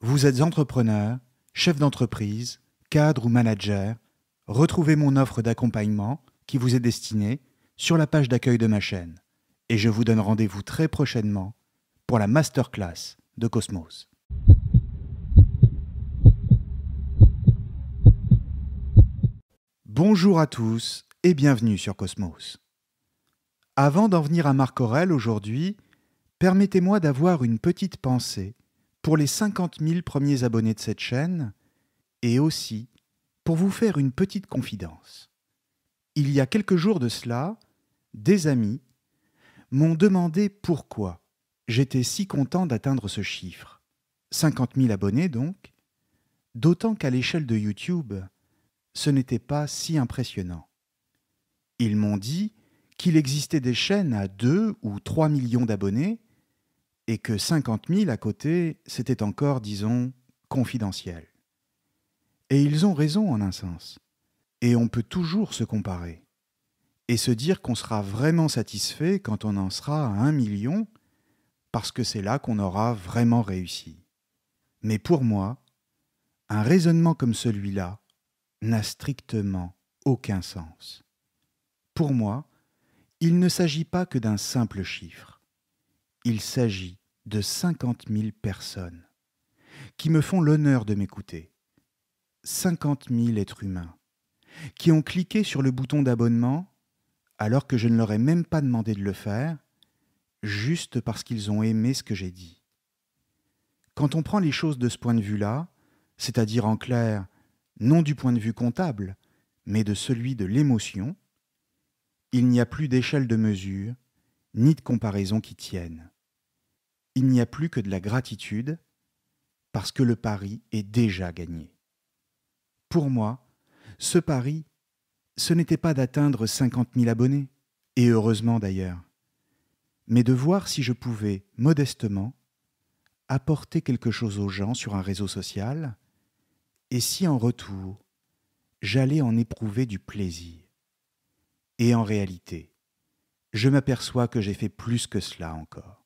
Vous êtes entrepreneur, chef d'entreprise, cadre ou manager, retrouvez mon offre d'accompagnement qui vous est destinée sur la page d'accueil de ma chaîne. Et je vous donne rendez-vous très prochainement pour la masterclass de Cosmos. Bonjour à tous et bienvenue sur Cosmos. Avant d'en venir à Marc Aurèle aujourd'hui, permettez-moi d'avoir une petite pensée pour les 50 000 premiers abonnés de cette chaîne et aussi pour vous faire une petite confidence. Il y a quelques jours de cela, des amis m'ont demandé pourquoi j'étais si content d'atteindre ce chiffre. 50 000 abonnés donc, d'autant qu'à l'échelle de YouTube, ce n'était pas si impressionnant. Ils m'ont dit qu'il existait des chaînes à 2 ou 3 millions d'abonnés et que 50 000 à côté, c'était encore, disons, confidentiel. Et ils ont raison en un sens. Et on peut toujours se comparer. Et se dire qu'on sera vraiment satisfait quand on en sera à 1 million, parce que c'est là qu'on aura vraiment réussi. Mais pour moi, un raisonnement comme celui-là n'a strictement aucun sens. Pour moi, il ne s'agit pas que d'un simple chiffre. Il s'agit de 50 000 personnes qui me font l'honneur de m'écouter. 50 000 êtres humains qui ont cliqué sur le bouton d'abonnement alors que je ne leur ai même pas demandé de le faire, juste parce qu'ils ont aimé ce que j'ai dit. Quand on prend les choses de ce point de vue-là, c'est-à-dire en clair, non du point de vue comptable, mais de celui de l'émotion, il n'y a plus d'échelle de mesure, ni de comparaison qui tienne. Il n'y a plus que de la gratitude, parce que le pari est déjà gagné. Pour moi, ce pari, ce n'était pas d'atteindre 50 000 abonnés, et heureusement d'ailleurs, mais de voir si je pouvais, modestement, apporter quelque chose aux gens sur un réseau social, et si en retour, j'allais en éprouver du plaisir. Et en réalité, je m'aperçois que j'ai fait plus que cela encore.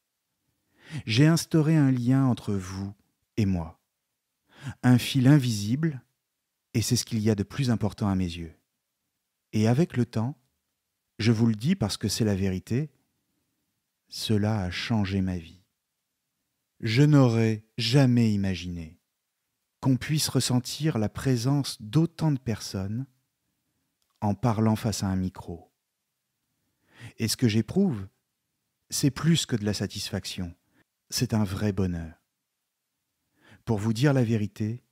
J'ai instauré un lien entre vous et moi, un fil invisible, et c'est ce qu'il y a de plus important à mes yeux. Et avec le temps, je vous le dis parce que c'est la vérité, cela a changé ma vie. Je n'aurais jamais imaginé qu'on puisse ressentir la présence d'autant de personnes en parlant face à un micro. Et ce que j'éprouve, c'est plus que de la satisfaction, c'est un vrai bonheur. Pour vous dire la vérité,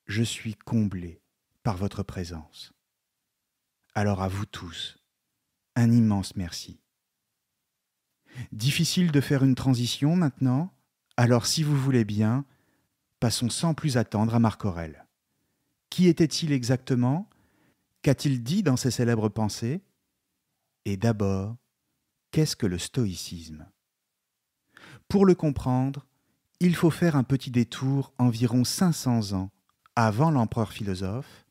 je suis comblé par votre présence. Alors à vous tous, un immense merci. Difficile de faire une transition maintenant, alors si vous voulez bien, passons sans plus attendre à Marc Aurèle. Qui était-il exactement? Qu'a-t-il dit dans ses célèbres pensées? Et d'abord, qu'est-ce que le stoïcisme? Pour le comprendre, il faut faire un petit détour environ 500 ans avant l'empereur philosophe,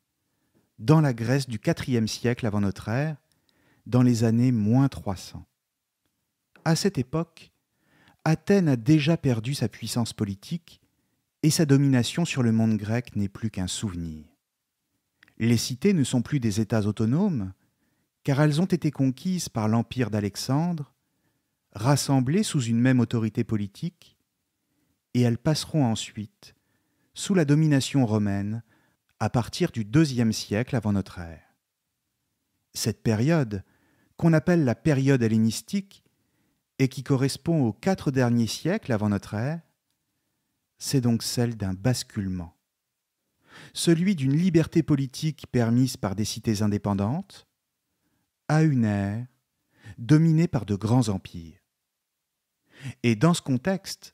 dans la Grèce du IVe siècle avant notre ère, dans les années -300. À cette époque, Athènes a déjà perdu sa puissance politique et sa domination sur le monde grec n'est plus qu'un souvenir. Les cités ne sont plus des États autonomes, car elles ont été conquises par l'empire d'Alexandre, rassemblées sous une même autorité politique, et elles passeront ensuite sous la domination romaine à partir du IIe siècle avant notre ère. Cette période, qu'on appelle la période hellénistique et qui correspond aux 4 derniers siècles avant notre ère, c'est donc celle d'un basculement, celui d'une liberté politique permise par des cités indépendantes à une ère dominée par de grands empires. Et dans ce contexte,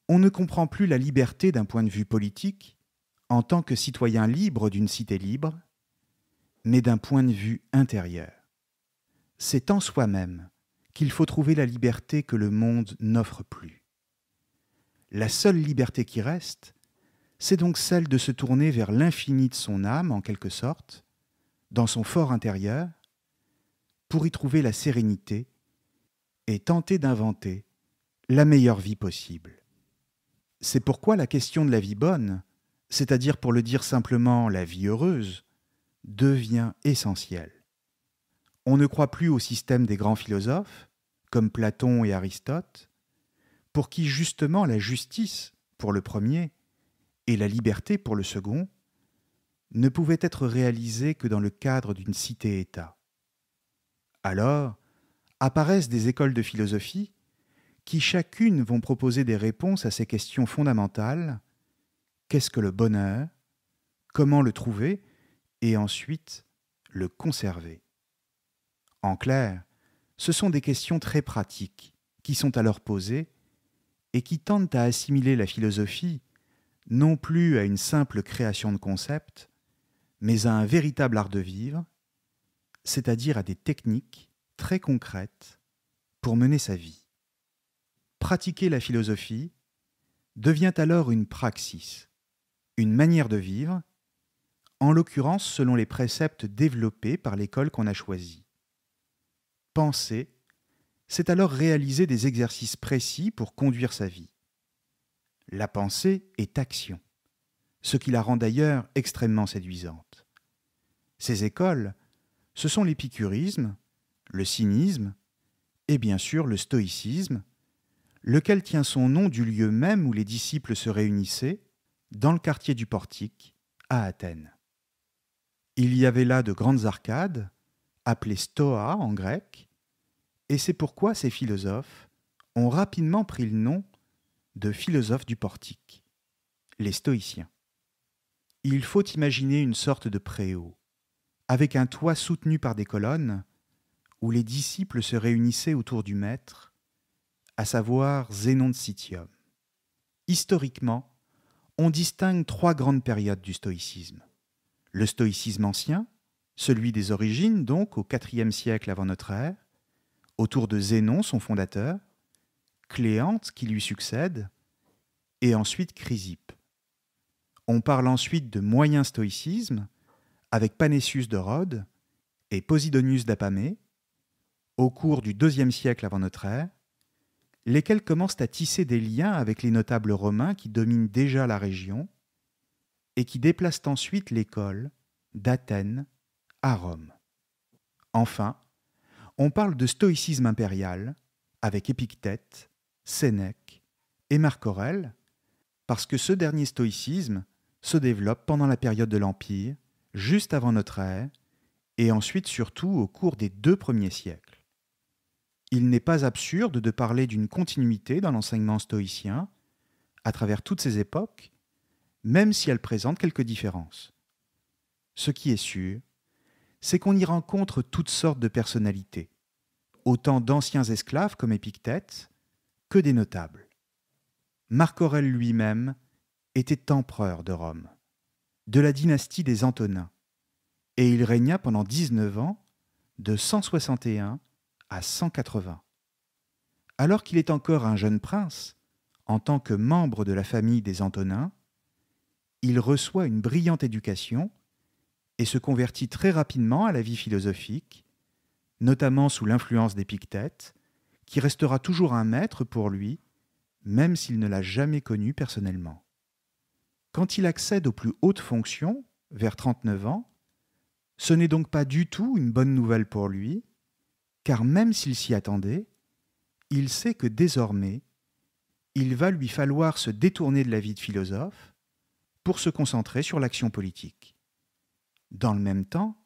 on ne comprend plus la liberté d'un point de vue politique en tant que citoyen libre d'une cité libre, mais d'un point de vue intérieur. C'est en soi-même qu'il faut trouver la liberté que le monde n'offre plus. La seule liberté qui reste, c'est donc celle de se tourner vers l'infini de son âme, en quelque sorte, dans son fort intérieur, pour y trouver la sérénité et tenter d'inventer la meilleure vie possible. C'est pourquoi la question de la vie bonne, c'est-à-dire pour le dire simplement la vie heureuse, devient essentielle. On ne croit plus au système des grands philosophes, comme Platon et Aristote, pour qui justement la justice, pour le premier, et la liberté, pour le second, ne pouvaient être réalisées que dans le cadre d'une cité-État. Alors, apparaissent des écoles de philosophie qui chacune vont proposer des réponses à ces questions fondamentales. Qu'est-ce que le bonheur? Comment le trouver? Et ensuite, le conserver. En clair, ce sont des questions très pratiques qui sont alors posées et qui tendent à assimiler la philosophie non plus à une simple création de concepts, mais à un véritable art de vivre, c'est-à-dire à des techniques très concrètes pour mener sa vie. Pratiquer la philosophie devient alors une praxis, une manière de vivre, en l'occurrence selon les préceptes développés par l'école qu'on a choisie. Penser, c'est alors réaliser des exercices précis pour conduire sa vie. La pensée est action, ce qui la rend d'ailleurs extrêmement séduisante. Ces écoles, ce sont l'épicurisme, le cynisme et bien sûr le stoïcisme, lequel tient son nom du lieu même où les disciples se réunissaient, dans le quartier du Portique, à Athènes. Il y avait là de grandes arcades, appelées stoa en grec, et c'est pourquoi ces philosophes ont rapidement pris le nom de philosophes du Portique, les stoïciens. Il faut imaginer une sorte de préau, avec un toit soutenu par des colonnes, où les disciples se réunissaient autour du maître, à savoir Zénon de Citium. Historiquement, on distingue trois grandes périodes du stoïcisme. Le stoïcisme ancien, celui des origines donc au IVe siècle avant notre ère, autour de Zénon, son fondateur, Cléante qui lui succède, et ensuite Chrysippe. On parle ensuite de moyen stoïcisme, avec Panétius de Rhodes et Posidonius d'Apamée, au cours du IIe siècle avant notre ère, lesquels commencent à tisser des liens avec les notables romains qui dominent déjà la région et qui déplacent ensuite l'école d'Athènes à Rome. Enfin, on parle de stoïcisme impérial avec Épictète, Sénèque et Marc Aurèle, parce que ce dernier stoïcisme se développe pendant la période de l'Empire, juste avant notre ère, et ensuite surtout au cours des 2 premiers siècles. Il n'est pas absurde de parler d'une continuité dans l'enseignement stoïcien à travers toutes ces époques, même si elles présentent quelques différences. Ce qui est sûr, c'est qu'on y rencontre toutes sortes de personnalités, autant d'anciens esclaves comme Épictète que des notables. Marc Aurèle lui-même était empereur de Rome, de la dynastie des Antonins, et il régna pendant 19 ans, de 161 à 180. Alors qu'il est encore un jeune prince, en tant que membre de la famille des Antonins, il reçoit une brillante éducation et se convertit très rapidement à la vie philosophique, notamment sous l'influence d'Épictète, qui restera toujours un maître pour lui, même s'il ne l'a jamais connu personnellement. Quand il accède aux plus hautes fonctions, vers 39 ans, ce n'est donc pas du tout une bonne nouvelle pour lui, car même s'il s'y attendait, il sait que désormais, il va lui falloir se détourner de la vie de philosophe pour se concentrer sur l'action politique. Dans le même temps,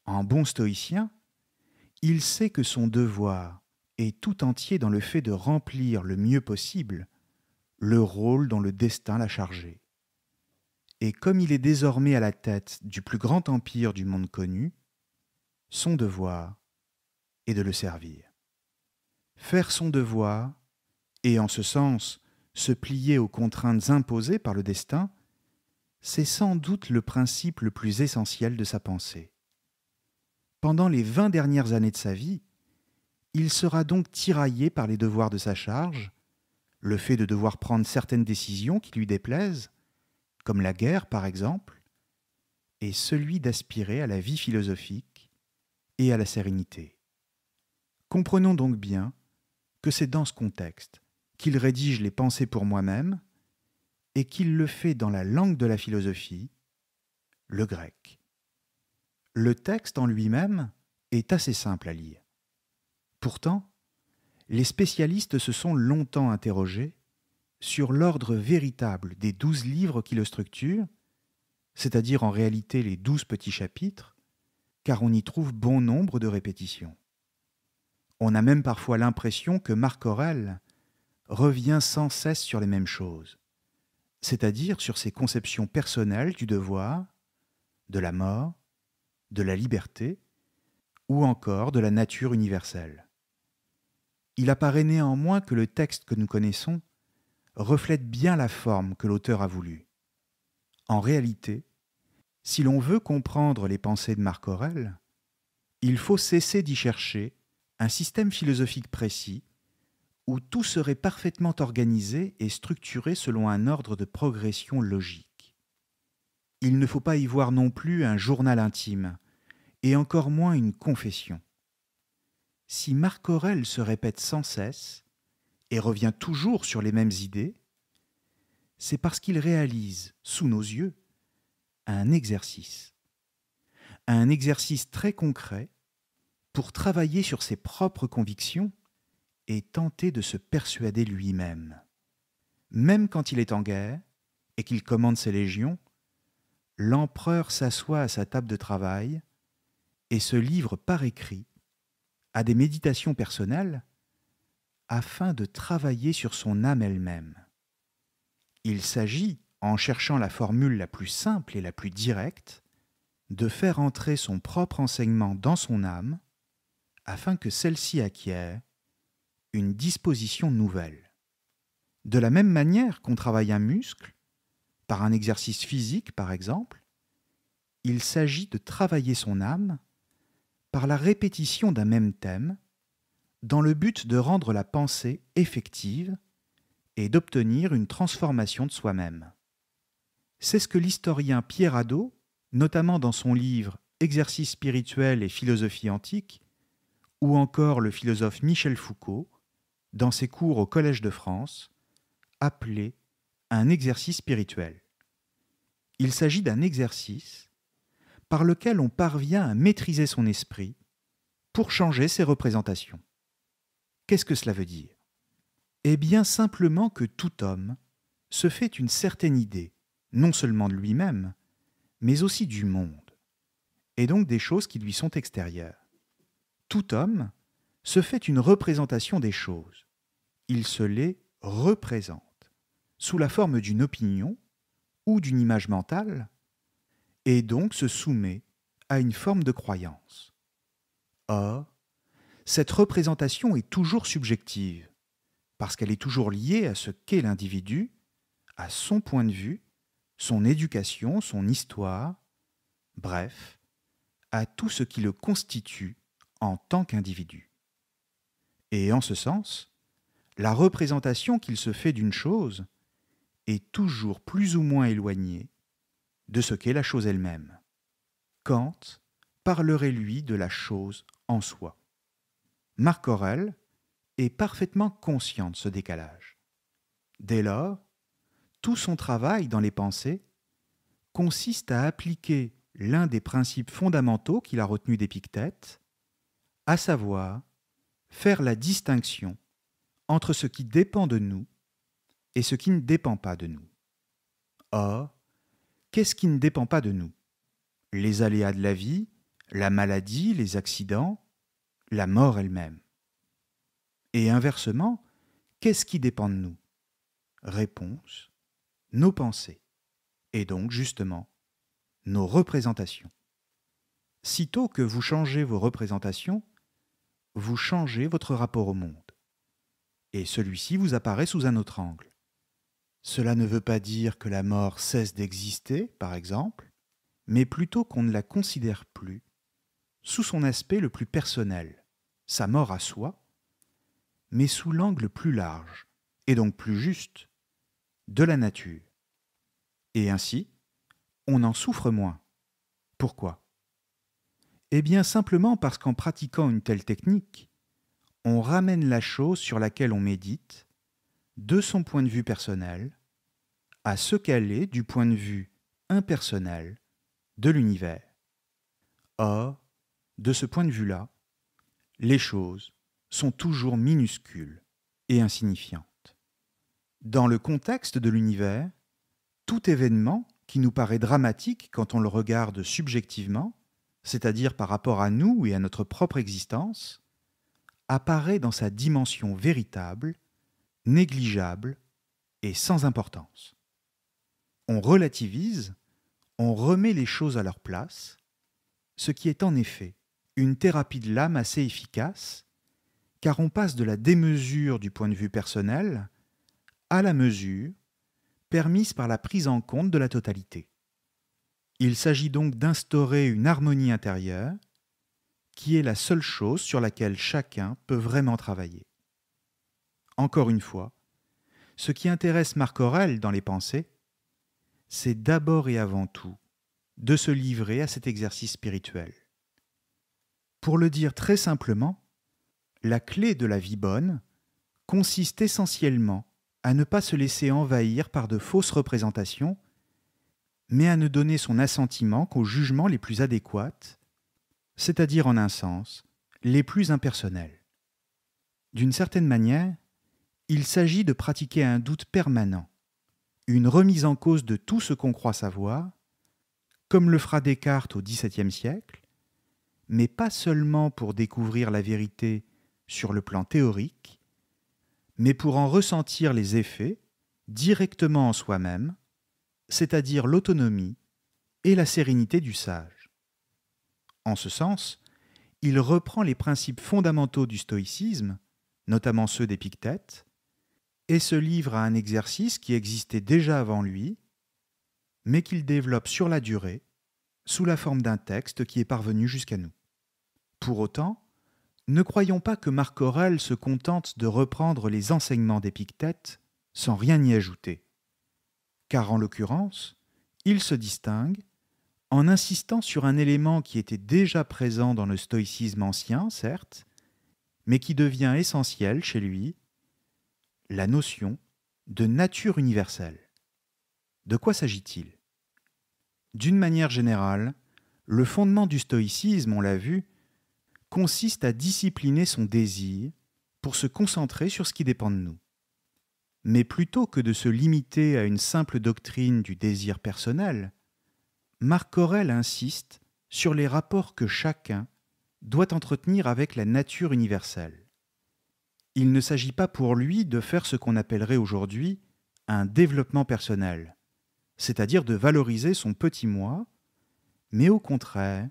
en bon stoïcien, il sait que son devoir est tout entier dans le fait de remplir le mieux possible le rôle dont le destin l'a chargé. Et comme il est désormais à la tête du plus grand empire du monde connu, son devoir est de le servir. Faire son devoir, et en ce sens se plier aux contraintes imposées par le destin, c'est sans doute le principe le plus essentiel de sa pensée. Pendant les 20 dernières années de sa vie, il sera donc tiraillé par les devoirs de sa charge, le fait de devoir prendre certaines décisions qui lui déplaisent, comme la guerre par exemple, et celui d'aspirer à la vie philosophique et à la sérénité. Comprenons donc bien que c'est dans ce contexte qu'il rédige les Pensées pour moi-même et qu'il le fait dans la langue de la philosophie, le grec. Le texte en lui-même est assez simple à lire. Pourtant, les spécialistes se sont longtemps interrogés sur l'ordre véritable des 12 livres qui le structurent, c'est-à-dire en réalité les 12 petits chapitres, car on y trouve bon nombre de répétitions. On a même parfois l'impression que Marc Aurèle revient sans cesse sur les mêmes choses, c'est-à-dire sur ses conceptions personnelles du devoir, de la mort, de la liberté, ou encore de la nature universelle. Il apparaît néanmoins que le texte que nous connaissons reflète bien la forme que l'auteur a voulu. En réalité, si l'on veut comprendre les pensées de Marc Aurèle, il faut cesser d'y chercher un système philosophique précis où tout serait parfaitement organisé et structuré selon un ordre de progression logique. Il ne faut pas y voir non plus un journal intime, et encore moins une confession. Si Marc Aurèle se répète sans cesse et revient toujours sur les mêmes idées, c'est parce qu'il réalise, sous nos yeux, un exercice très concret pour travailler sur ses propres convictions et tenter de se persuader lui-même. Même quand il est en guerre et qu'il commande ses légions, l'empereur s'assoit à sa table de travail et se livre par écrit à des méditations personnelles afin de travailler sur son âme elle-même. Il s'agit, en cherchant la formule la plus simple et la plus directe, de faire entrer son propre enseignement dans son âme afin que celle-ci acquiert une disposition nouvelle. De la même manière qu'on travaille un muscle, par un exercice physique par exemple, il s'agit de travailler son âme par la répétition d'un même thème, dans le but de rendre la pensée effective et d'obtenir une transformation de soi-même. C'est ce que l'historien Pierre Hadot, notamment dans son livre Exercices spirituels et philosophie antique, ou encore le philosophe Michel Foucault, dans ses cours au Collège de France, appelait un exercice spirituel. Il s'agit d'un exercice par lequel on parvient à maîtriser son esprit pour changer ses représentations. Qu'est-ce que cela veut dire ? Eh bien simplement que tout homme se fait une certaine idée, non seulement de lui-même, mais aussi du monde, et donc des choses qui lui sont extérieures. Tout homme se fait une représentation des choses. Il se les représente, sous la forme d'une opinion ou d'une image mentale, et donc se soumet à une forme de croyance. Or, cette représentation est toujours subjective, parce qu'elle est toujours liée à ce qu'est l'individu, à son point de vue, son éducation, son histoire, bref, à tout ce qui le constitue en tant qu'individu. Et en ce sens, la représentation qu'il se fait d'une chose est toujours plus ou moins éloignée de ce qu'est la chose elle-même. Kant parlerait, lui, de la chose en soi. Marc Aurèle est parfaitement conscient de ce décalage. Dès lors, tout son travail dans les pensées consiste à appliquer l'un des principes fondamentaux qu'il a retenus d'Épictète, à savoir faire la distinction entre ce qui dépend de nous et ce qui ne dépend pas de nous. Or, qu'est-ce qui ne dépend pas de nous ? Les aléas de la vie, la maladie, les accidents, la mort elle-même. Et inversement, qu'est-ce qui dépend de nous ? Réponse, nos pensées, et donc justement, nos représentations. Sitôt que vous changez vos représentations, vous changez votre rapport au monde. Et celui-ci vous apparaît sous un autre angle. Cela ne veut pas dire que la mort cesse d'exister, par exemple, mais plutôt qu'on ne la considère plus sous son aspect le plus personnel, sa mort à soi, mais sous l'angle plus large, et donc plus juste, de la nature. Et ainsi, on en souffre moins. Pourquoi ? Eh bien simplement parce qu'en pratiquant une telle technique, on ramène la chose sur laquelle on médite, de son point de vue personnel, à ce qu'elle est du point de vue impersonnel de l'univers. Or, de ce point de vue-là, les choses sont toujours minuscules et insignifiantes. Dans le contexte de l'univers, tout événement qui nous paraît dramatique quand on le regarde subjectivement, c'est-à-dire par rapport à nous et à notre propre existence, apparaît dans sa dimension véritable, négligeable et sans importance. On relativise, on remet les choses à leur place, ce qui est en effet une thérapie de l'âme assez efficace, car on passe de la démesure du point de vue personnel à la mesure permise par la prise en compte de la totalité. Il s'agit donc d'instaurer une harmonie intérieure qui est la seule chose sur laquelle chacun peut vraiment travailler. Encore une fois, ce qui intéresse Marc Aurèle dans les pensées, c'est d'abord et avant tout de se livrer à cet exercice spirituel. Pour le dire très simplement, la clé de la vie bonne consiste essentiellement à ne pas se laisser envahir par de fausses représentations, mais à ne donner son assentiment qu'aux jugements les plus adéquats, c'est-à-dire en un sens, les plus impersonnels. D'une certaine manière, il s'agit de pratiquer un doute permanent, une remise en cause de tout ce qu'on croit savoir, comme le fera Descartes au XVIIe siècle, mais pas seulement pour découvrir la vérité sur le plan théorique, mais pour en ressentir les effets directement en soi-même, c'est-à-dire l'autonomie et la sérénité du sage. En ce sens, il reprend les principes fondamentaux du stoïcisme, notamment ceux d'Épictète, et se livre à un exercice qui existait déjà avant lui, mais qu'il développe sur la durée, sous la forme d'un texte qui est parvenu jusqu'à nous. Pour autant, ne croyons pas que Marc Aurèle se contente de reprendre les enseignements d'Épictète sans rien y ajouter, car en l'occurrence, il se distingue en insistant sur un élément qui était déjà présent dans le stoïcisme ancien, certes, mais qui devient essentiel chez lui, la notion de nature universelle. De quoi s'agit-il ? D'une manière générale, le fondement du stoïcisme, on l'a vu, consiste à discipliner son désir pour se concentrer sur ce qui dépend de nous. Mais plutôt que de se limiter à une simple doctrine du désir personnel, Marc Aurèle insiste sur les rapports que chacun doit entretenir avec la nature universelle. Il ne s'agit pas pour lui de faire ce qu'on appellerait aujourd'hui un développement personnel, c'est-à-dire de valoriser son petit moi, mais au contraire,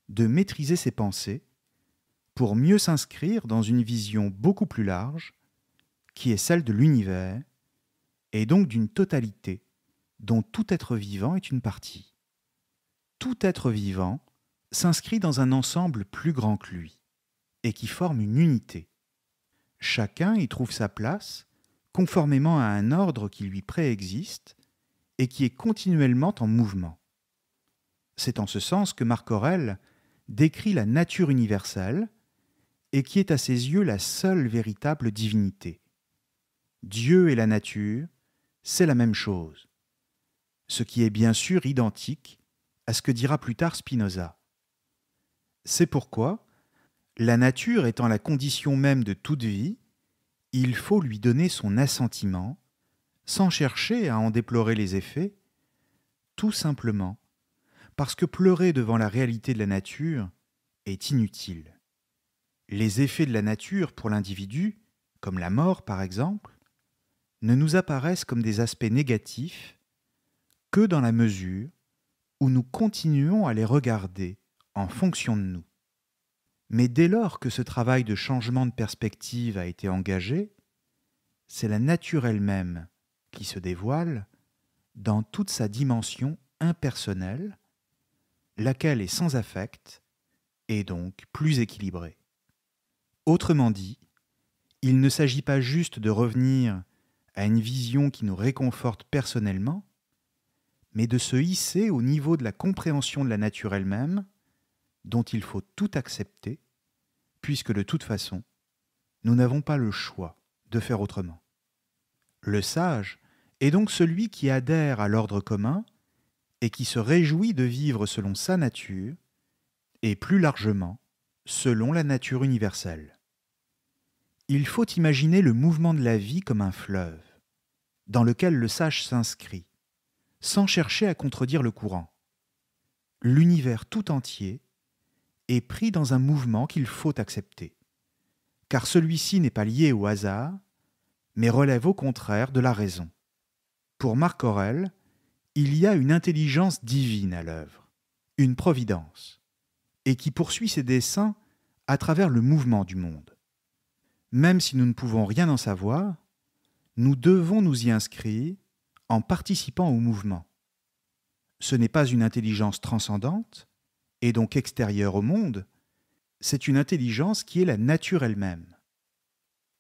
de maîtriser ses pensées pour mieux s'inscrire dans une vision beaucoup plus large, qui est celle de l'univers, et donc d'une totalité dont tout être vivant est une partie. Tout être vivant s'inscrit dans un ensemble plus grand que lui, et qui forme une unité. Chacun y trouve sa place, conformément à un ordre qui lui préexiste, et qui est continuellement en mouvement. C'est en ce sens que Marc Aurèle décrit la nature universelle, et qui est à ses yeux la seule véritable divinité. Dieu et la nature, c'est la même chose, ce qui est bien sûr identique à ce que dira plus tard Spinoza. C'est pourquoi, la nature étant la condition même de toute vie, il faut lui donner son assentiment, sans chercher à en déplorer les effets, tout simplement parce que pleurer devant la réalité de la nature est inutile. Les effets de la nature pour l'individu, comme la mort par exemple, ne nous apparaissent comme des aspects négatifs que dans la mesure où nous continuons à les regarder en fonction de nous. Mais dès lors que ce travail de changement de perspective a été engagé, c'est la nature elle-même qui se dévoile dans toute sa dimension impersonnelle, laquelle est sans affect et donc plus équilibrée. Autrement dit, il ne s'agit pas juste de revenir à une vision qui nous réconforte personnellement, mais de se hisser au niveau de la compréhension de la nature elle-même, dont il faut tout accepter, puisque de toute façon, nous n'avons pas le choix de faire autrement. Le sage est donc celui qui adhère à l'ordre commun et qui se réjouit de vivre selon sa nature et plus largement selon la nature universelle. Il faut imaginer le mouvement de la vie comme un fleuve, dans lequel le sage s'inscrit, sans chercher à contredire le courant. L'univers tout entier est pris dans un mouvement qu'il faut accepter, car celui-ci n'est pas lié au hasard, mais relève au contraire de la raison. Pour Marc Aurèle, il y a une intelligence divine à l'œuvre, une providence, et qui poursuit ses desseins à travers le mouvement du monde. Même si nous ne pouvons rien en savoir, nous devons nous y inscrire en participant au mouvement. Ce n'est pas une intelligence transcendante, et donc extérieure au monde, c'est une intelligence qui est la nature elle-même.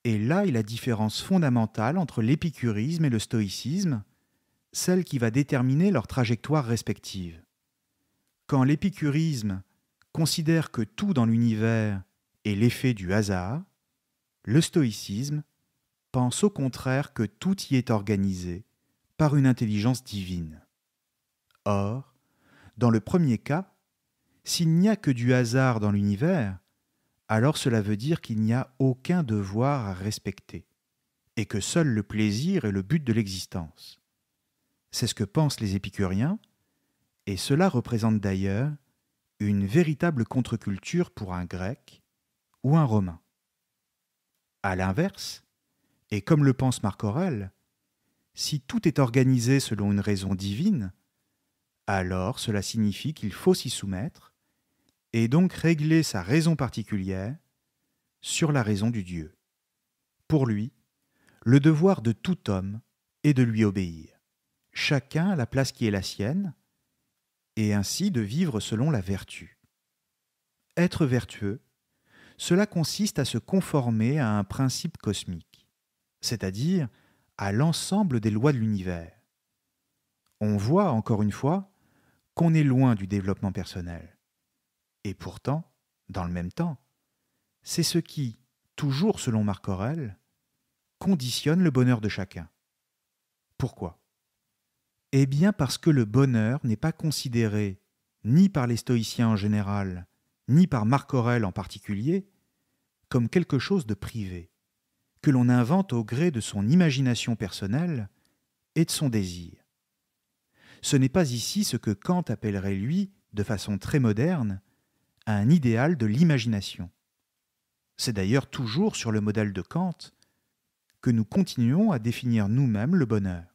Et là est la différence fondamentale entre l'épicurisme et le stoïcisme, celle qui va déterminer leur trajectoire respective. Quand l'épicurisme considère que tout dans l'univers est l'effet du hasard, le stoïcisme pense au contraire que tout y est organisé par une intelligence divine. Or, dans le premier cas, s'il n'y a que du hasard dans l'univers, alors cela veut dire qu'il n'y a aucun devoir à respecter, et que seul le plaisir est le but de l'existence. C'est ce que pensent les épicuriens, et cela représente d'ailleurs une véritable contre-culture pour un grec ou un romain. À l'inverse, et comme le pense Marc Aurèle, si tout est organisé selon une raison divine, alors cela signifie qu'il faut s'y soumettre et donc régler sa raison particulière sur la raison du Dieu. Pour lui, le devoir de tout homme est de lui obéir, chacun à la place qui est la sienne, et ainsi de vivre selon la vertu. Être vertueux, cela consiste à se conformer à un principe cosmique, c'est-à-dire à l'ensemble des lois de l'univers. On voit, encore une fois, qu'on est loin du développement personnel. Et pourtant, dans le même temps, c'est ce qui, toujours selon Marc Aurèle, conditionne le bonheur de chacun. Pourquoi ? Eh bien parce que le bonheur n'est pas considéré, ni par les stoïciens en général, ni par Marc Aurèle en particulier, comme quelque chose de privé, que l'on invente au gré de son imagination personnelle et de son désir. Ce n'est pas ici ce que Kant appellerait, lui, de façon très moderne, un idéal de l'imagination. C'est d'ailleurs toujours sur le modèle de Kant que nous continuons à définir nous-mêmes le bonheur.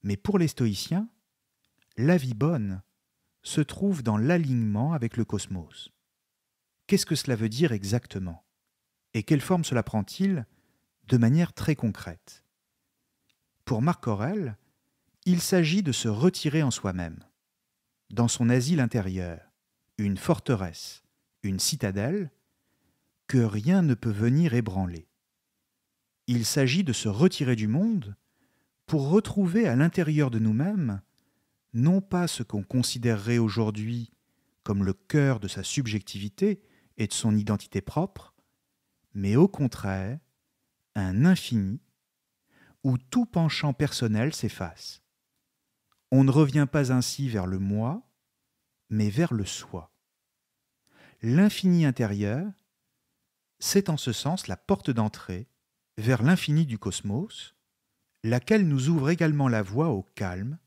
Mais pour les stoïciens, la vie bonne se trouve dans l'alignement avec le cosmos. Qu'est-ce que cela veut dire exactement ? Et quelle forme cela prend-il de manière très concrète ? Pour Marc Aurèle, il s'agit de se retirer en soi-même, dans son asile intérieur, une forteresse, une citadelle, que rien ne peut venir ébranler. Il s'agit de se retirer du monde pour retrouver à l'intérieur de nous-mêmes non pas ce qu'on considérerait aujourd'hui comme le cœur de sa subjectivité et de son identité propre, mais au contraire, un infini où tout penchant personnel s'efface. On ne revient pas ainsi vers le moi, mais vers le soi. L'infini intérieur, c'est en ce sens la porte d'entrée vers l'infini du cosmos, laquelle nous ouvre également la voie au calme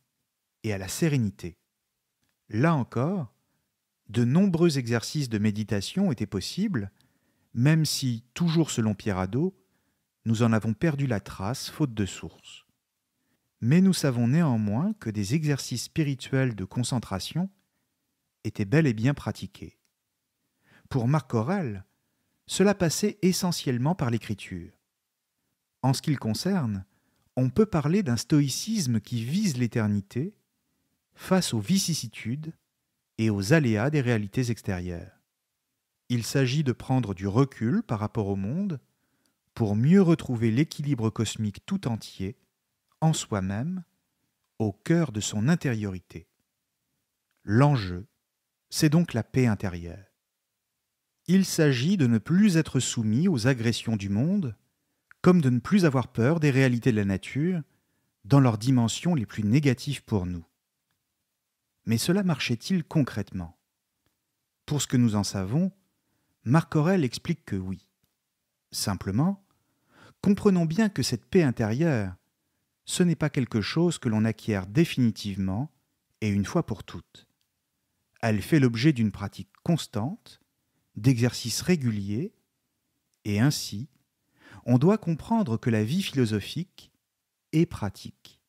et à la sérénité. Là encore, de nombreux exercices de méditation étaient possibles, même si, toujours selon Pierre Hadot, nous en avons perdu la trace faute de source. Mais nous savons néanmoins que des exercices spirituels de concentration étaient bel et bien pratiqués. Pour Marc Aurèle, cela passait essentiellement par l'écriture. En ce qui le concerne, on peut parler d'un stoïcisme qui vise l'éternité face aux vicissitudes et aux aléas des réalités extérieures. Il s'agit de prendre du recul par rapport au monde pour mieux retrouver l'équilibre cosmique tout entier, en soi-même, au cœur de son intériorité. L'enjeu, c'est donc la paix intérieure. Il s'agit de ne plus être soumis aux agressions du monde, comme de ne plus avoir peur des réalités de la nature, dans leurs dimensions les plus négatives pour nous. Mais cela marchait-il concrètement? Pour ce que nous en savons, Marc Aurèle explique que oui. Simplement, comprenons bien que cette paix intérieure, ce n'est pas quelque chose que l'on acquiert définitivement et une fois pour toutes. Elle fait l'objet d'une pratique constante, d'exercices réguliers, et ainsi, on doit comprendre que la vie philosophique est pratique,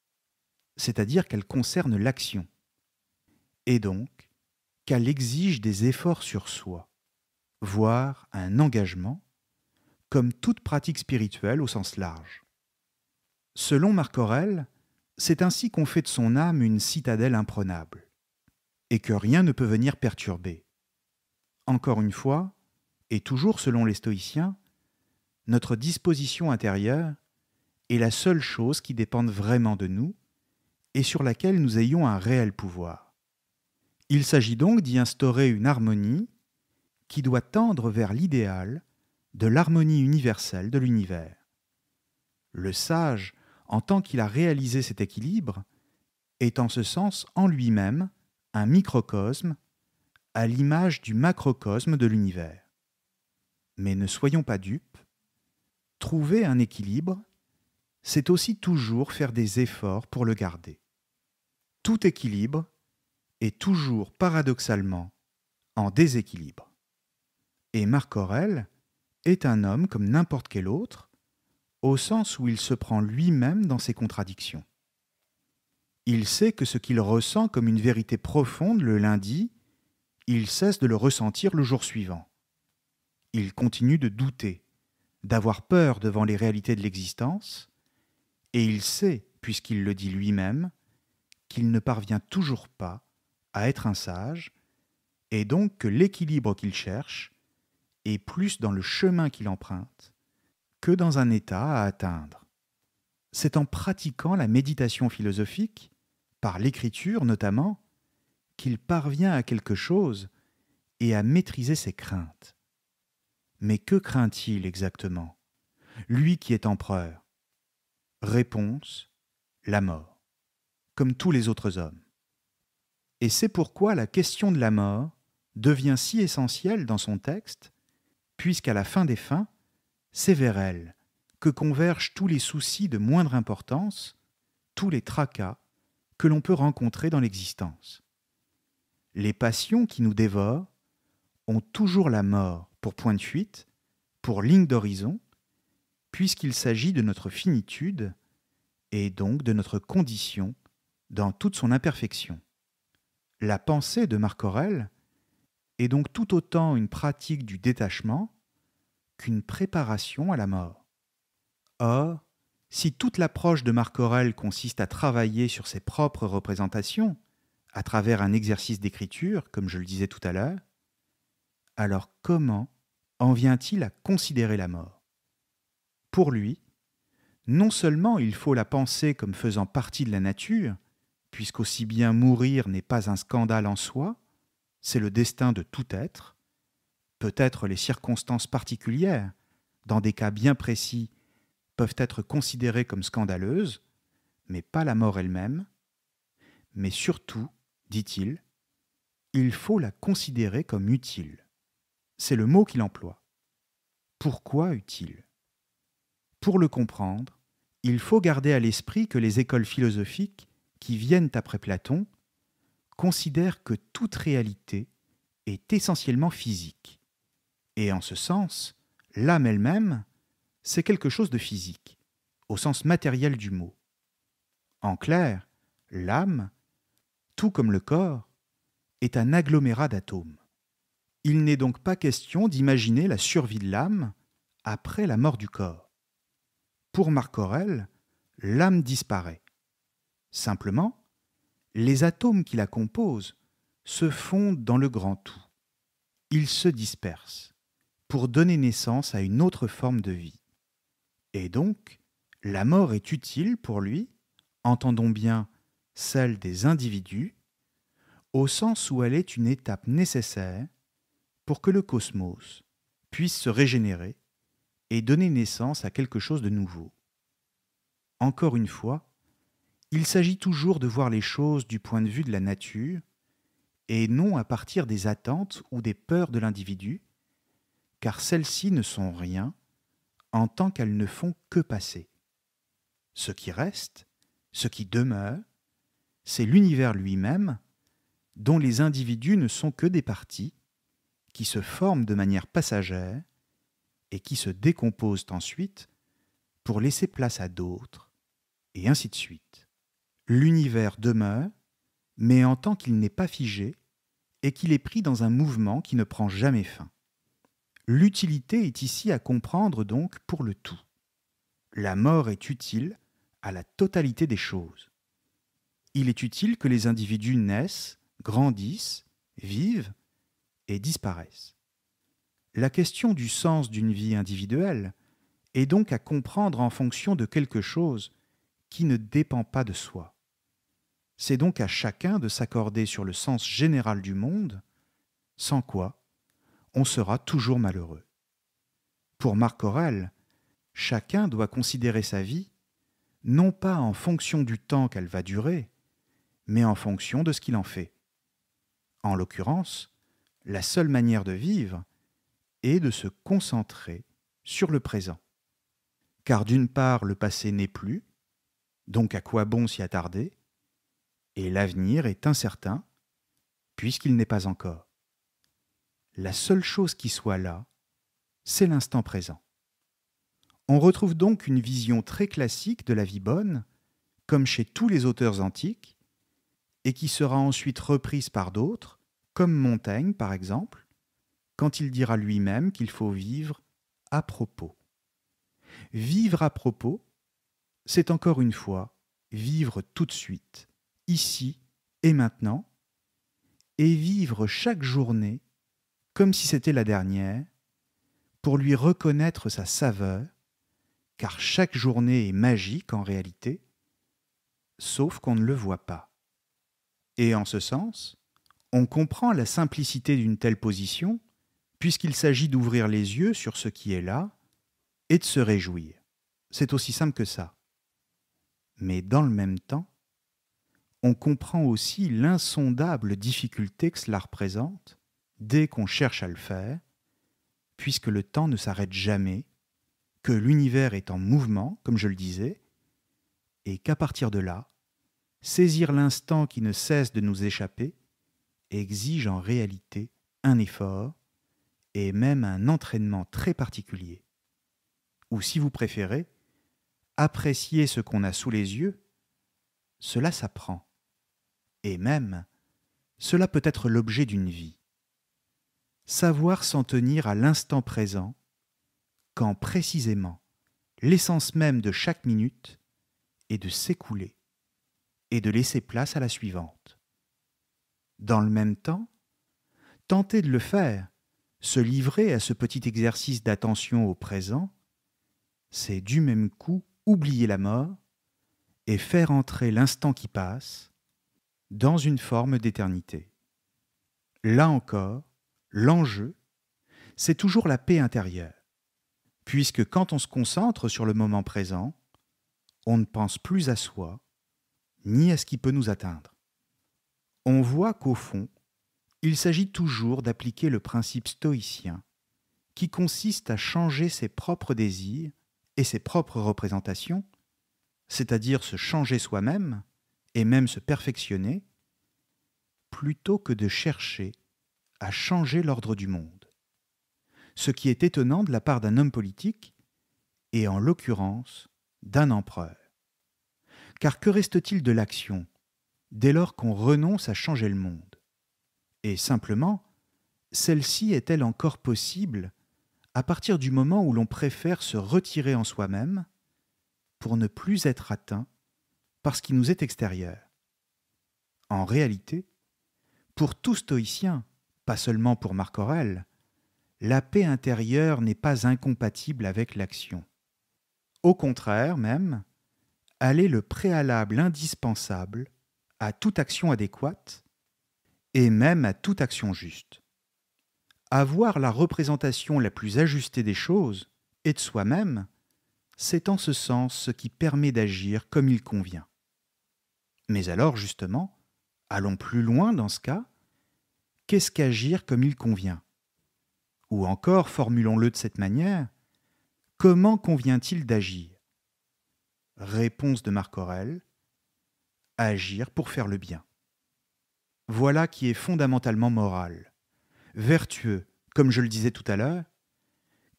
c'est-à-dire qu'elle concerne l'action, et donc qu'elle exige des efforts sur soi, voire un engagement, comme toute pratique spirituelle au sens large. Selon Marc Aurèle, c'est ainsi qu'on fait de son âme une citadelle imprenable, et que rien ne peut venir perturber. Encore une fois, et toujours selon les stoïciens, notre disposition intérieure est la seule chose qui dépende vraiment de nous et sur laquelle nous ayons un réel pouvoir. Il s'agit donc d'y instaurer une harmonie qui doit tendre vers l'idéal de l'harmonie universelle de l'univers. Le sage, en tant qu'il a réalisé cet équilibre, est en ce sens en lui-même un microcosme à l'image du macrocosme de l'univers. Mais ne soyons pas dupes, trouver un équilibre, c'est aussi toujours faire des efforts pour le garder. Tout équilibre est toujours paradoxalement en déséquilibre. Et Marc Aurèle est un homme comme n'importe quel autre, au sens où il se prend lui-même dans ses contradictions. Il sait que ce qu'il ressent comme une vérité profonde le lundi, il cesse de le ressentir le jour suivant. Il continue de douter, d'avoir peur devant les réalités de l'existence, et il sait, puisqu'il le dit lui-même, qu'il ne parvient toujours pas à être un sage, et donc que l'équilibre qu'il cherche est plus dans le chemin qu'il emprunte que dans un état à atteindre. C'est en pratiquant la méditation philosophique, par l'écriture notamment, qu'il parvient à quelque chose et à maîtriser ses craintes. Mais que craint-il exactement, lui qui est empereur? Réponse, la mort, comme tous les autres hommes. Et c'est pourquoi la question de la mort devient si essentielle dans son texte, puisqu'à la fin des fins, c'est vers elle que convergent tous les soucis de moindre importance, tous les tracas que l'on peut rencontrer dans l'existence. Les passions qui nous dévorent ont toujours la mort pour point de fuite, pour ligne d'horizon, puisqu'il s'agit de notre finitude et donc de notre condition dans toute son imperfection. La pensée de Marc Aurèle est donc tout autant une pratique du détachement qu'une préparation à la mort. Or, si toute l'approche de Marc Aurèle consiste à travailler sur ses propres représentations, à travers un exercice d'écriture, comme je le disais tout à l'heure, alors comment en vient-il à considérer la mort? Pour lui, non seulement il faut la penser comme faisant partie de la nature, puisqu'aussi bien mourir n'est pas un scandale en soi, c'est le destin de tout être, peut-être les circonstances particulières, dans des cas bien précis, peuvent être considérées comme scandaleuses, mais pas la mort elle-même. Mais surtout, dit-il, il faut la considérer comme utile. C'est le mot qu'il emploie. Pourquoi utile? Pour le comprendre, il faut garder à l'esprit que les écoles philosophiques qui viennent après Platon considèrent que toute réalité est essentiellement physique. Et en ce sens, l'âme elle-même, c'est quelque chose de physique, au sens matériel du mot. En clair, l'âme, tout comme le corps, est un agglomérat d'atomes. Il n'est donc pas question d'imaginer la survie de l'âme après la mort du corps. Pour Marc Aurèle, l'âme disparaît. Simplement, les atomes qui la composent se fondent dans le grand tout. Ils se dispersent pour donner naissance à une autre forme de vie. Et donc, la mort est utile pour lui, entendons bien celle des individus, au sens où elle est une étape nécessaire pour que le cosmos puisse se régénérer et donner naissance à quelque chose de nouveau. Encore une fois, Il s'agit toujours de voir les choses du point de vue de la nature et non à partir des attentes ou des peurs de l'individu, car celles-ci ne sont rien en tant qu'elles ne font que passer. Ce qui reste, ce qui demeure, c'est l'univers lui-même, dont les individus ne sont que des parties, qui se forment de manière passagère et qui se décomposent ensuite pour laisser place à d'autres, et ainsi de suite. L'univers demeure, mais en tant qu'il n'est pas figé et qu'il est pris dans un mouvement qui ne prend jamais fin. L'utilité est ici à comprendre donc pour le tout. La mort est utile à la totalité des choses. Il est utile que les individus naissent, grandissent, vivent et disparaissent. La question du sens d'une vie individuelle est donc à comprendre en fonction de quelque chose qui ne dépend pas de soi. C'est donc à chacun de s'accorder sur le sens général du monde, sans quoi on sera toujours malheureux. Pour Marc Aurèle, chacun doit considérer sa vie non pas en fonction du temps qu'elle va durer, mais en fonction de ce qu'il en fait. En l'occurrence, la seule manière de vivre est de se concentrer sur le présent. Car d'une part, le passé n'est plus, donc à quoi bon s'y attarder, et l'avenir est incertain, puisqu'il n'est pas encore. La seule chose qui soit là, c'est l'instant présent. On retrouve donc une vision très classique de la vie bonne, comme chez tous les auteurs antiques, et qui sera ensuite reprise par d'autres, comme Montaigne par exemple, quand il dira lui-même qu'il faut vivre à propos. Vivre à propos, c'est encore une fois vivre tout de suite, ici et maintenant, et vivre chaque journée comme si c'était la dernière, pour lui reconnaître sa saveur, car chaque journée est magique en réalité, sauf qu'on ne le voit pas. Et en ce sens, on comprend la simplicité d'une telle position, puisqu'il s'agit d'ouvrir les yeux sur ce qui est là et de se réjouir. C'est aussi simple que ça. Mais dans le même temps, on comprend aussi l'insondable difficulté que cela représente dès qu'on cherche à le faire, puisque le temps ne s'arrête jamais, que l'univers est en mouvement, comme je le disais, et qu'à partir de là, saisir l'instant qui ne cesse de nous échapper exige en réalité un effort et même un entraînement très particulier. Ou si vous préférez, apprécier ce qu'on a sous les yeux, cela s'apprend. Et même, cela peut être l'objet d'une vie. Savoir s'en tenir à l'instant présent, quand précisément l'essence même de chaque minute est de s'écouler et de laisser place à la suivante. Dans le même temps, tenter de le faire, se livrer à ce petit exercice d'attention au présent, c'est du même coup oublier la mort et faire entrer l'instant qui passe dans une forme d'éternité. Là encore, l'enjeu, c'est toujours la paix intérieure, puisque quand on se concentre sur le moment présent, on ne pense plus à soi, ni à ce qui peut nous atteindre. On voit qu'au fond, il s'agit toujours d'appliquer le principe stoïcien, qui consiste à changer ses propres désirs et ses propres représentations, c'est-à-dire se changer soi-même et même se perfectionner, plutôt que de chercher à changer l'ordre du monde. Ce qui est étonnant de la part d'un homme politique, et en l'occurrence d'un empereur. Car que reste-t-il de l'action dès lors qu'on renonce à changer le monde? Et simplement, celle-ci est-elle encore possible à partir du moment où l'on préfère se retirer en soi-même pour ne plus être atteint par ce qui nous est extérieur? En réalité, pour tout stoïcien, pas seulement pour Marc Aurèle, la paix intérieure n'est pas incompatible avec l'action. Au contraire même, elle est le préalable indispensable à toute action adéquate et même à toute action juste. Avoir la représentation la plus ajustée des choses et de soi-même, c'est en ce sens ce qui permet d'agir comme il convient. Mais alors, justement, allons plus loin dans ce cas. Qu'est-ce qu'agir comme il convient? Ou encore, formulons-le de cette manière, comment convient-il d'agir? Réponse de Marc Aurèle, agir pour faire le bien. Voilà qui est fondamentalement moral, vertueux, comme je le disais tout à l'heure,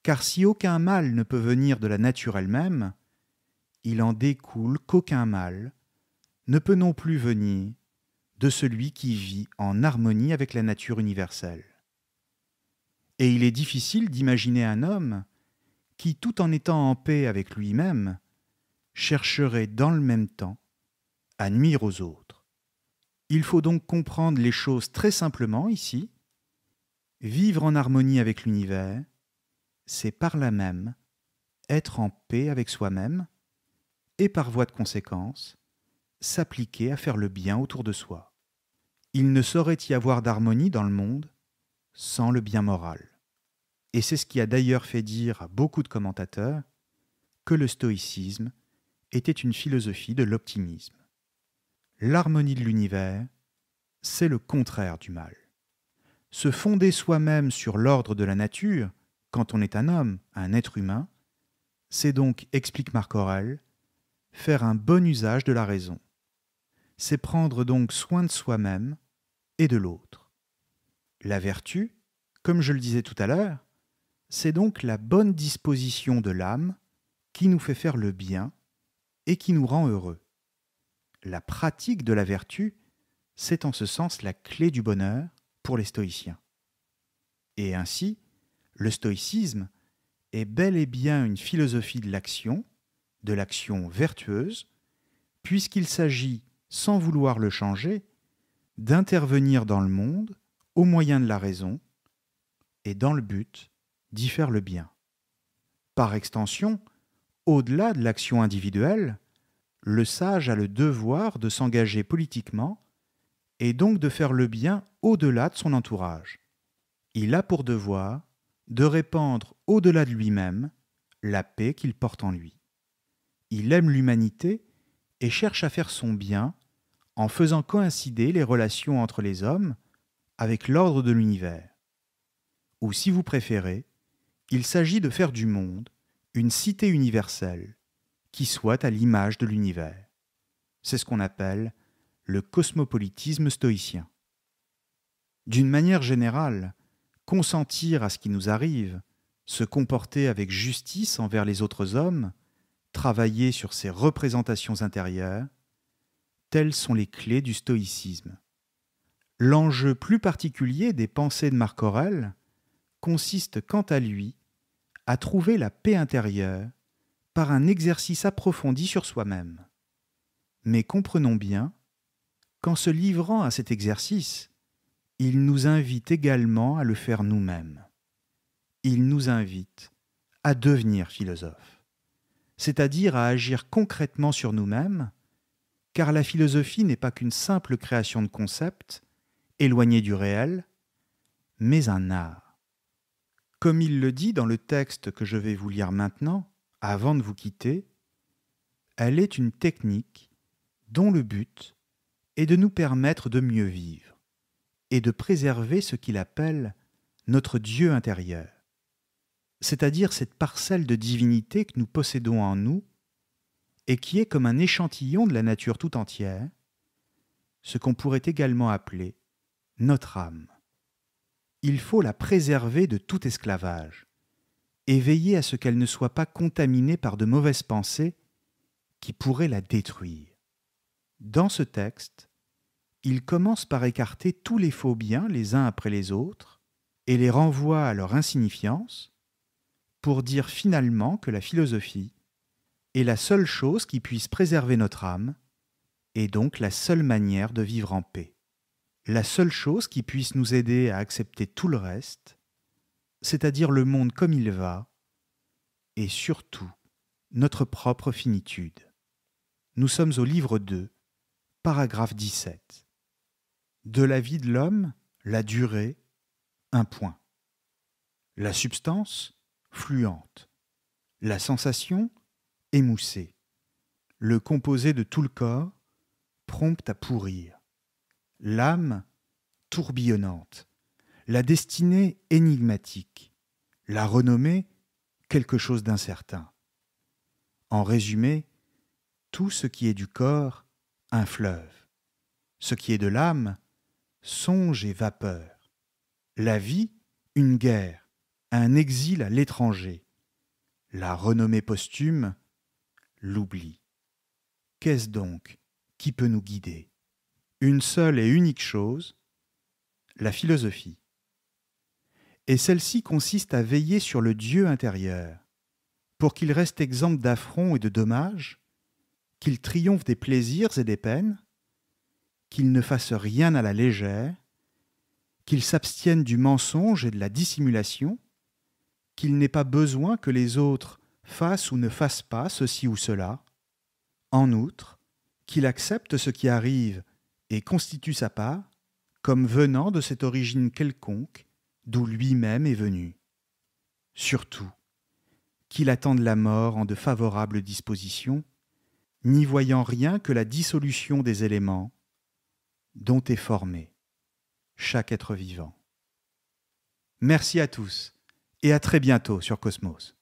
car si aucun mal ne peut venir de la nature elle-même, il en découle qu'aucun mal ne peut non plus venir de celui qui vit en harmonie avec la nature universelle. Et il est difficile d'imaginer un homme qui, tout en étant en paix avec lui-même, chercherait dans le même temps à nuire aux autres. Il faut donc comprendre les choses très simplement ici. Vivre en harmonie avec l'univers, c'est par là même être en paix avec soi-même et par voie de conséquence, s'appliquer à faire le bien autour de soi. Il ne saurait y avoir d'harmonie dans le monde sans le bien moral. Et c'est ce qui a d'ailleurs fait dire à beaucoup de commentateurs que le stoïcisme était une philosophie de l'optimisme. L'harmonie de l'univers, c'est le contraire du mal. Se fonder soi-même sur l'ordre de la nature, quand on est un homme, un être humain, c'est donc, explique Marc Aurèle, faire un bon usage de la raison. C'est prendre donc soin de soi-même et de l'autre. La vertu, comme je le disais tout à l'heure, c'est donc la bonne disposition de l'âme qui nous fait faire le bien et qui nous rend heureux. La pratique de la vertu, c'est en ce sens la clé du bonheur pour les stoïciens. Et ainsi, le stoïcisme est bel et bien une philosophie de l'action vertueuse, puisqu'il s'agit, sans vouloir le changer, d'intervenir dans le monde au moyen de la raison et dans le but d'y faire le bien. Par extension, au-delà de l'action individuelle, le sage a le devoir de s'engager politiquement et donc de faire le bien au-delà de son entourage. Il a pour devoir de répandre au-delà de lui-même la paix qu'il porte en lui. Il aime l'humanité et cherche à faire son bien en faisant coïncider les relations entre les hommes avec l'ordre de l'univers. Ou si vous préférez, il s'agit de faire du monde une cité universelle qui soit à l'image de l'univers. C'est ce qu'on appelle le cosmopolitisme stoïcien. D'une manière générale, consentir à ce qui nous arrive, se comporter avec justice envers les autres hommes, travailler sur ses représentations intérieures, telles sont les clés du stoïcisme. L'enjeu plus particulier des pensées de Marc Aurèle consiste quant à lui à trouver la paix intérieure par un exercice approfondi sur soi-même. Mais comprenons bien qu'en se livrant à cet exercice, il nous invite également à le faire nous-mêmes. Il nous invite à devenir philosophe, c'est-à-dire à agir concrètement sur nous-mêmes, car la philosophie n'est pas qu'une simple création de concepts, éloignée du réel, mais un art. Comme il le dit dans le texte que je vais vous lire maintenant, avant de vous quitter, elle est une technique dont le but est de nous permettre de mieux vivre et de préserver ce qu'il appelle notre Dieu intérieur, c'est-à-dire cette parcelle de divinité que nous possédons en nous et qui est comme un échantillon de la nature tout entière, ce qu'on pourrait également appeler notre âme. Il faut la préserver de tout esclavage et veiller à ce qu'elle ne soit pas contaminée par de mauvaises pensées qui pourraient la détruire. Dans ce texte, il commence par écarter tous les faux biens les uns après les autres et les renvoie à leur insignifiance pour dire finalement que la philosophie est la seule chose qui puisse préserver notre âme et donc la seule manière de vivre en paix. La seule chose qui puisse nous aider à accepter tout le reste, c'est-à-dire le monde comme il va, et surtout notre propre finitude. Nous sommes au livre 2, paragraphe 17. De la vie de l'homme, la durée, un point. La substance, fluente. La sensation, émoussée. Le composé de tout le corps, prompte à pourrir, l'âme tourbillonnante, la destinée énigmatique, la renommée quelque chose d'incertain. En résumé, tout ce qui est du corps, un fleuve. Ce qui est de l'âme, songe et vapeur. La vie, une guerre, un exil à l'étranger. La renommée posthume, l'oubli. Qu'est-ce donc qui peut nous guider? Une seule et unique chose, la philosophie. Et celle-ci consiste à veiller sur le Dieu intérieur, pour qu'il reste exempt d'affronts et de dommages, qu'il triomphe des plaisirs et des peines, qu'il ne fasse rien à la légère, qu'il s'abstienne du mensonge et de la dissimulation, qu'il n'ait pas besoin que les autres fassent ou ne fassent pas ceci ou cela. En outre, qu'il accepte ce qui arrive et constitue sa part comme venant de cette origine quelconque d'où lui-même est venu. Surtout, qu'il attende la mort en de favorables dispositions, n'y voyant rien que la dissolution des éléments dont est formé chaque être vivant. Merci à tous et à très bientôt sur Cosmos.